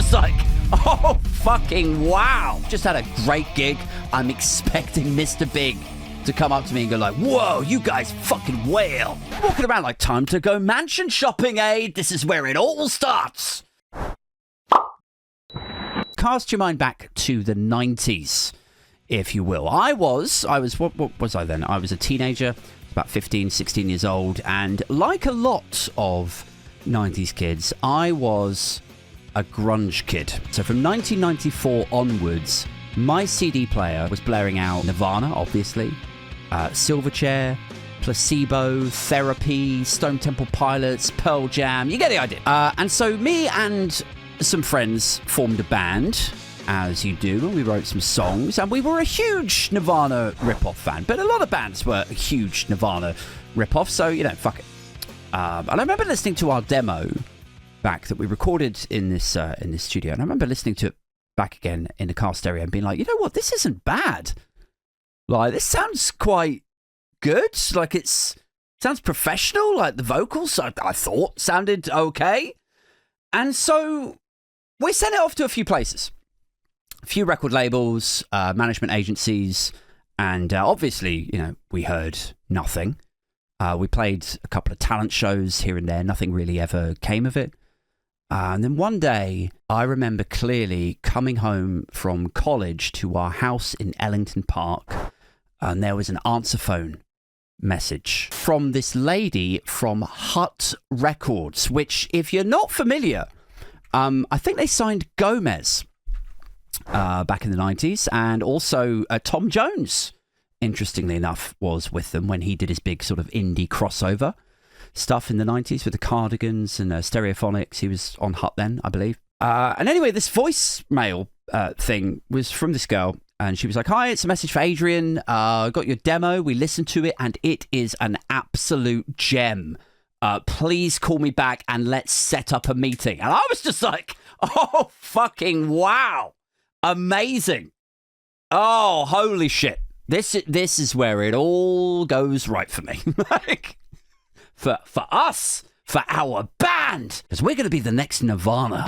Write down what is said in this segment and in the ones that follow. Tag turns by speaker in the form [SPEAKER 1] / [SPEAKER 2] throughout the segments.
[SPEAKER 1] just like, oh, fucking wow. Just had a great gig. I'm expecting Mr. Big to come up to me and go like, whoa, you guys fucking whale. Walking around like, time to go mansion shopping, eh? This is where it all starts. Cast your mind back to the 90s, if you will. I was, what was I then? I was a teenager, about 15, 16 years old. And like a lot of 90s kids, I was a grunge kid. So from 1994 onwards, my CD player was blaring out Nirvana, obviously, Silverchair, Placebo, Therapy, Stone Temple Pilots, Pearl Jam. You get the idea. And so me and some friends formed a band, as you do, and we wrote some songs, and we were a huge Nirvana rip-off fan. But a lot of bands were a huge Nirvana rip-off, so, you know, fuck it. And I remember listening to our demo back that we recorded in this studio, and I remember listening to it back again in the car stereo and being like, you know what, this isn't bad. Like, this sounds quite good. Like, sounds professional. Like, the vocals, I thought, sounded okay. And so we sent it off to a few places. A few record labels, management agencies, and obviously, you know, we heard nothing. We played a couple of talent shows here and there. Nothing really ever came of it. And then one day, I remember clearly coming home from college to our house in Ellington Park, and there was an answer phone message from this lady from Hut Records, which, if you're not familiar, I think they signed Gomez back in the 90s, and also Tom Jones, interestingly enough, was with them when he did his big sort of indie crossover stuff in the 90s with the Cardigans and Stereophonics. He was on Hut then, I believe. And anyway, this voicemail thing was from this girl, and she was like, hi, it's a message for Adrian. Got your demo. We listened to it, and it is an absolute gem. Please call me back and let's set up a meeting. And I was just like, oh, fucking wow. Amazing. Oh, holy shit. This is where it all goes right for me. Like, for us, for our band, because we're going to be the next Nirvana.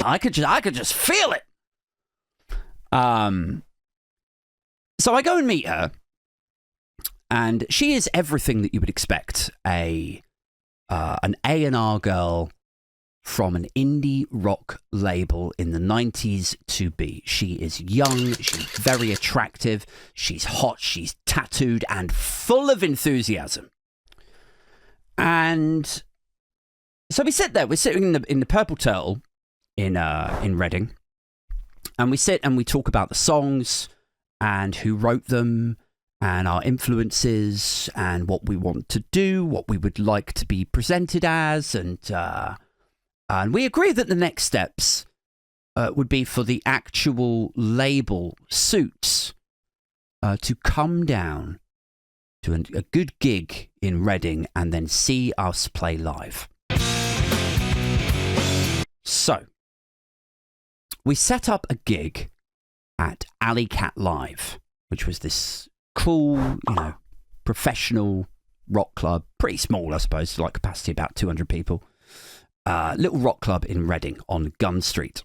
[SPEAKER 1] I could just feel it. So I go and meet her, and she is everything that you would expect an A&R girl from an indie rock label in the 90s to be. She is young, she's very attractive, she's hot, she's tattooed, and full of enthusiasm. And so we sit there. We're sitting in the Purple Turtle in Reading, and we sit and we talk about the songs and who wrote them and our influences and what we want to do, what we would like to be presented as, and we agree that the next steps would be for the actual label Suits to come down to a good gig in Reading and then see us play live. So, we set up a gig at Alley Cat Live, which was this cool, professional rock club. Pretty small, I suppose, like capacity about 200 people. Little rock club in Reading on Gun Street.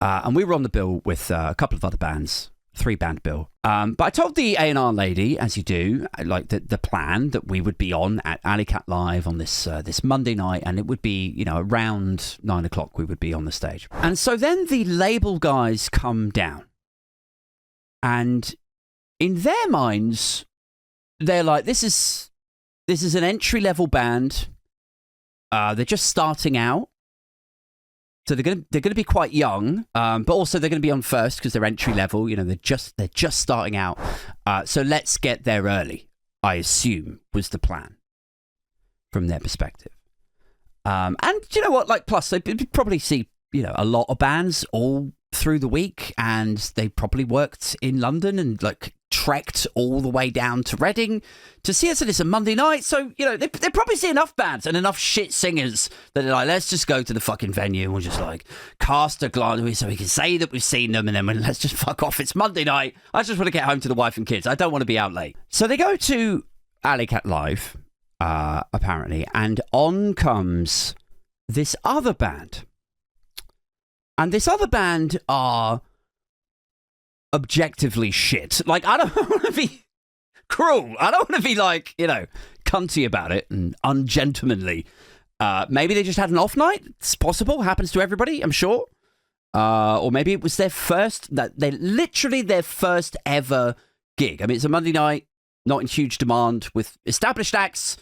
[SPEAKER 1] And we were on the bill with a couple of other bands. 3-band bill. But I told the A&R lady, as you do, like the plan that we would be on at Alley Cat Live on this Monday night, and it would be, around 9 o'clock we would be on the stage. And so then the label guys come down, and in their minds, they're like, this is an entry-level band. They're just starting out. So they're gonna be quite young, but also they're gonna be on first because they're entry level. They're just starting out. So let's get there early, I assume, was the plan from their perspective. And you know what? Like, plus they probably see a lot of bands all through the week, and they probably worked in London and like trekked all the way down to Reading to see us, and it's a Monday night, so they probably see enough bands and enough shit singers that they're like, let's just go to the fucking venue and we'll just like cast a glance so we can say that we've seen them, and then let's just fuck off. It's Monday night. I just want to get home to the wife and kids. I don't want to be out late. So they go to Alley Cat Live, apparently, and on comes this other band. And this other band are objectively shit. Like, I don't want to be cruel. I don't want to be like, cunty about it and ungentlemanly. Maybe they just had an off night. It's possible. Happens to everybody, I'm sure. Or maybe it was their first ever gig. I mean, it's a Monday night, not in huge demand, with established acts.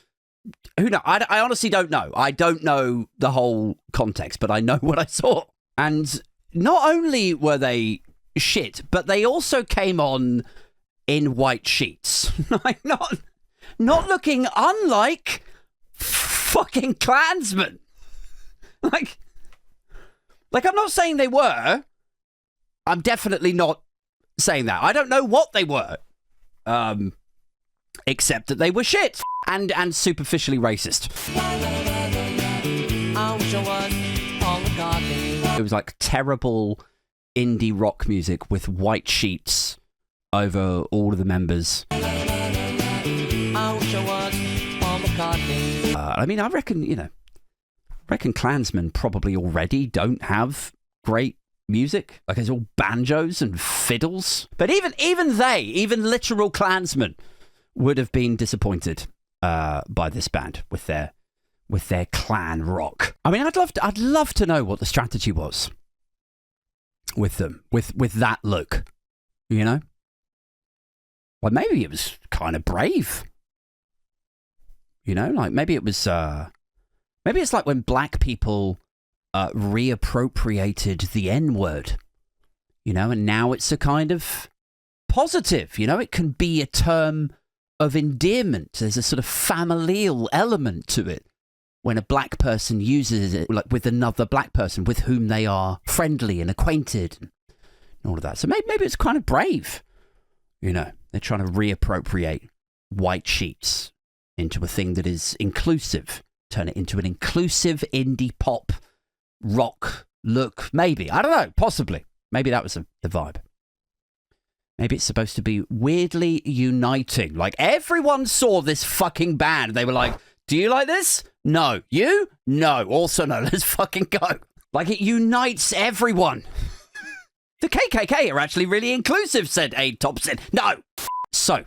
[SPEAKER 1] Who knows? I honestly don't know. I don't know the whole context, but I know what I saw. And not only were they shit, but they also came on in white sheets. Like, not looking unlike fucking Klansmen. Like, I'm not saying they were. I'm definitely not saying that. I don't know what they were. Except that they were shit and superficially racist. It was like terrible indie rock music with white sheets over all of the members. I mean, I reckon Klansmen probably already don't have great music. Like, it's all banjos and fiddles. But even literal Klansmen would have been disappointed by this band with their Klan rock. I mean, I'd love to know what the strategy was with them, with that look, Well, maybe it was kind of brave. Like maybe it was, maybe it's like when black people reappropriated the N-word, and now it's a kind of positive, it can be a term of endearment. There's a sort of familial element to it when a black person uses it, like with another black person with whom they are friendly and acquainted and all of that. So maybe it's kind of brave, They're trying to reappropriate white sheets into a thing that is inclusive, turn it into an inclusive indie pop rock look. Maybe, I don't know, possibly. Maybe that was the vibe. Maybe it's supposed to be weirdly uniting. Like, everyone saw this fucking band. They were like, do you like this? No. You? No. Also no. Let's fucking go. Like, it unites everyone. The KKK are actually really inclusive, said Aid Thompson. No. So,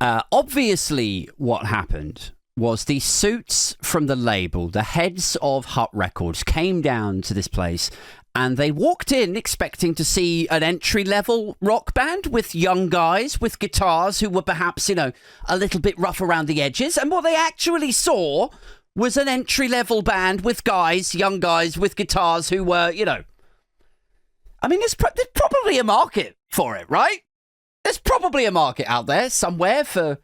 [SPEAKER 1] obviously what happened was the suits from the label, the heads of Hut Records, came down to this place and they walked in expecting to see an entry-level rock band with young guys with guitars who were perhaps, a little bit rough around the edges. And what they actually saw was an entry-level band with young guys with guitars who were, I mean, there's probably a market for it, right? There's probably a market out there somewhere for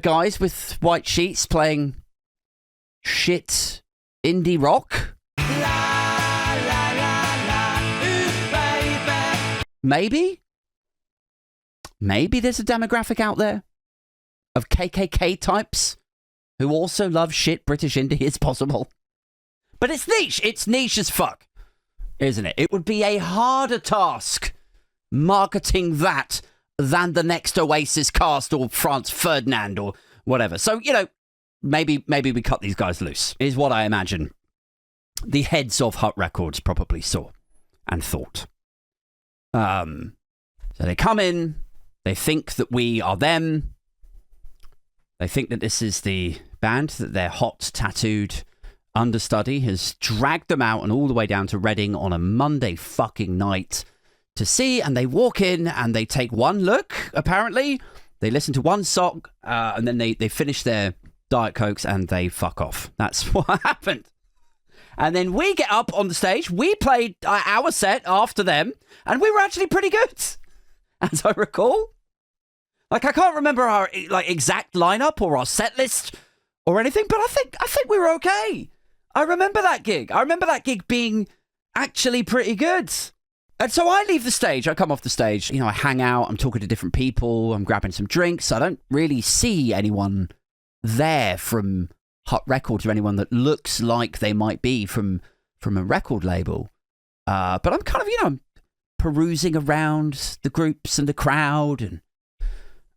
[SPEAKER 1] guys with white sheets playing shit indie rock. Maybe there's a demographic out there of KKK types who also love shit British indie. It's possible. But it's niche. It's niche as fuck, isn't it? It would be a harder task marketing that than the next Oasis cast or Franz Ferdinand or whatever. So, maybe we cut these guys loose, is what I imagine the heads of Hut Records probably saw and thought. So they come in, they think that we are them. They think that this is the band, that their hot tattooed understudy has dragged them out and all the way down to Reading on a Monday fucking night to see, and they walk in and they take one look, apparently. They listen to one song, and then they finish their Diet Cokes and they fuck off. That's what happened. And then we get up on the stage, we played our set after them, and we were actually pretty good, as I recall. Like, I can't remember our exact lineup or our set list or anything, but I think we were okay. I remember that gig. Being actually pretty good. And so I leave the stage. I come off the stage. I hang out. I'm talking to different people. I'm grabbing some drinks. I don't really see anyone there from Hut Records or anyone that looks like they might be from a record label. But I'm kind of, I'm perusing around the groups and the crowd. And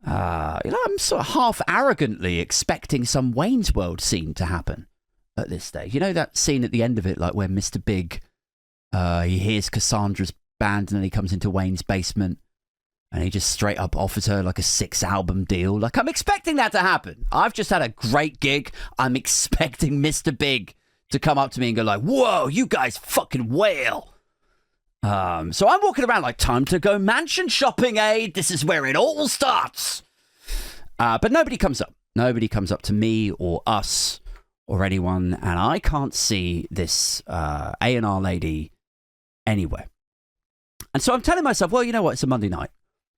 [SPEAKER 1] I'm sort of half arrogantly expecting some Wayne's World scene to happen at this stage. You know that scene at the end of it, like where Mr. Big, he hears Cassandra's band and then he comes into Wayne's basement and he just straight up offers her like a 6-album deal. Like, I'm expecting that to happen. I've just had a great gig. I'm expecting Mr. Big to come up to me and go like, whoa, you guys fucking whale. So I'm walking around like, time to go mansion shopping, eh? This is where it all starts. But nobody comes up. Nobody comes up to me or us or anyone. And I can't see this A&R lady anywhere. And so I'm telling myself, well, you know what? It's a Monday night.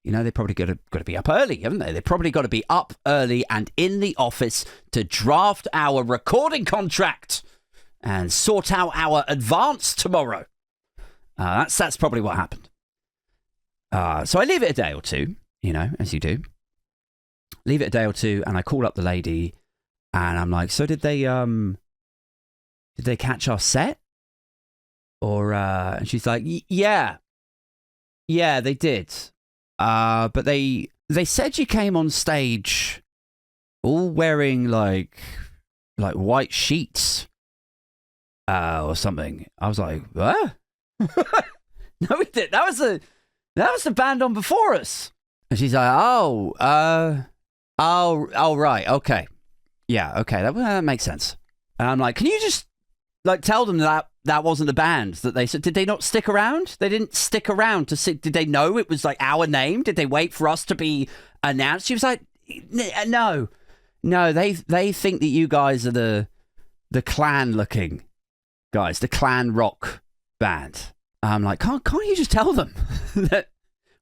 [SPEAKER 1] You know, they probably got to be up early, haven't they? They probably got to be up early and in the office to draft our recording contract and sort out our advance tomorrow. That's probably what happened. So I leave it a day or two, you know, as you do. Leave it a day or two, and I call up the lady, and I'm like, so did they catch our set? Or and she's like, yeah, they did. But they said you came on stage all wearing like white sheets or something. I was like, what? No, we did. That was the band on before us. And she's like, oh, right, okay, yeah, okay, that makes sense. And I'm like, can you just like tell them that wasn't the band that they said? Did they not stick around? They didn't stick around to see. Did they know it was like our name? Did they wait for us to be announced? She was like, no, they think that you guys are the Clan looking guys, the Clan rock band. I'm like, can't you just tell them that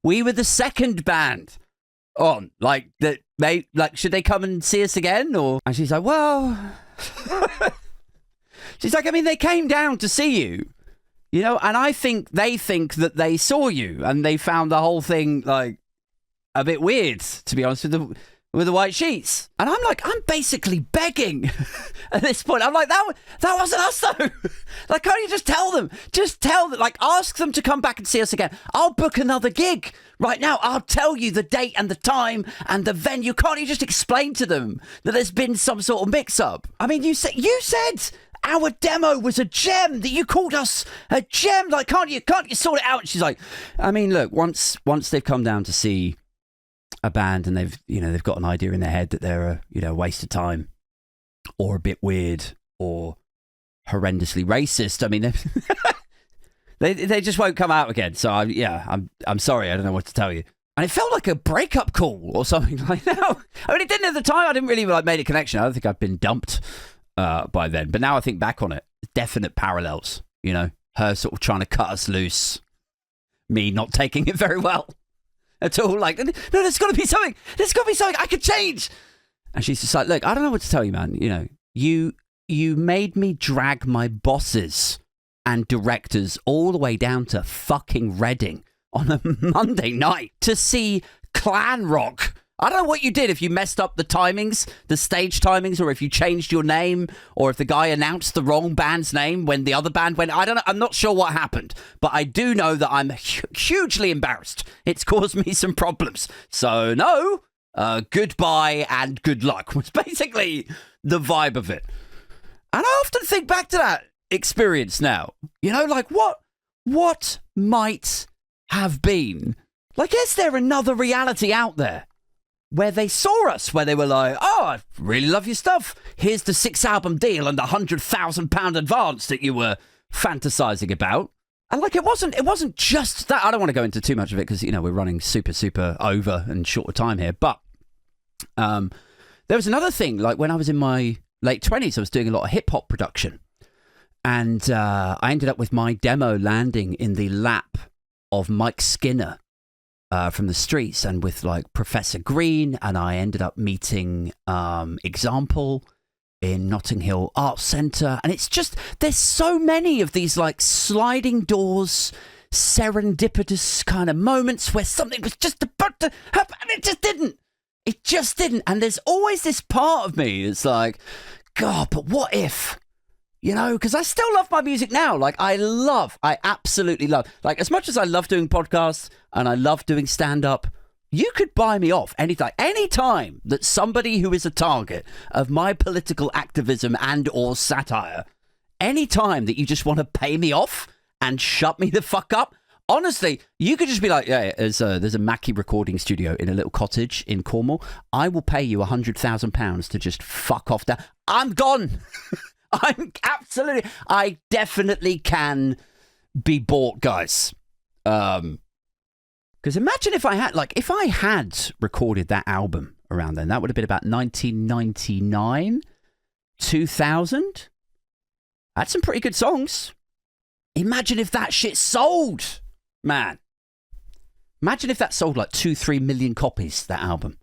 [SPEAKER 1] we were the second band on? Like that should they come and see us again? Or and she's like, well, she's like, I mean, they came down to see you, you know, and I think they think that they saw you and they found the whole thing like a bit weird, to be honest with the white sheets. And I'm like, I'm basically begging at this point. I'm like, that wasn't us though. Like, can't you just tell them? Just tell them, like, ask them to come back and see us again. I'll book another gig right now. I'll tell you the date and the time and the venue. Can't you just explain to them that there's been some sort of mix-up? I mean, you said our demo was a gem, that you called us a gem. Like, can't you sort it out? And she's like, I mean, look, once they've come down to see a band and they've got an idea in their head that they're a waste of time or a bit weird or horrendously racist, I mean, they just won't come out again. So I'm sorry, I don't know what to tell you. And it felt like a breakup call or something like that. I mean, it didn't at the time. I didn't really make a connection. I don't think I'd been dumped by then. But now I think back on it, definite parallels. You know, her sort of trying to cut us loose, me not taking it very well at all. Like, no, there's got to be something. There's got to be something I could change. And she's just like, look, I don't know what to tell you, man. You know, you made me drag my bosses and directors all the way down to fucking Reading on a Monday night to see Clan Rock. I don't know what you did, if you messed up the timings, the stage timings, or if you changed your name, or if the guy announced the wrong band's name when the other band went. I don't know. I'm not sure what happened, but I do know that I'm hugely embarrassed. It's caused me some problems. So no, goodbye and good luck was basically the vibe of it. And I often think back to that experience now. You know, like what might have been? Like, is there another reality out there where they saw us, where they were like, oh, I really love your stuff. Here's the 6-album deal and the £100,000 advance that you were fantasizing about. And like, it wasn't just that. I don't want to go into too much of it because, you know, we're running super, super over and short of time here. But there was another thing, like when I was in my late 20s, I was doing a lot of hip hop production. And I ended up with my demo landing in the lap of Mike Skinner from the streets, and with like Professor Green, and I ended up meeting Example in Notting Hill Arts Centre. And it's just, there's so many of these like sliding doors, serendipitous kind of moments where something was just about to happen and it just didn't. And there's always this part of me that's like, God, but what if? You know, because I still love my music now. Like, I absolutely love, like, as much as I love doing podcasts and I love doing stand-up, You could buy me off anytime. Anytime that somebody who is a target of my political activism and or satire, anytime that you just want to pay me off and shut me the fuck up, honestly, you could just be like, yeah, there's a Mackie recording studio in a little cottage in Cornwall. I will pay you £100,000 to just fuck off down. I'm gone. I definitely can be bought, guys. Because imagine if I had recorded that album around then, that would have been about 1999, 2000. That's some pretty good songs. Imagine if that shit sold, man. Imagine if that sold like 2-3 million copies, that album.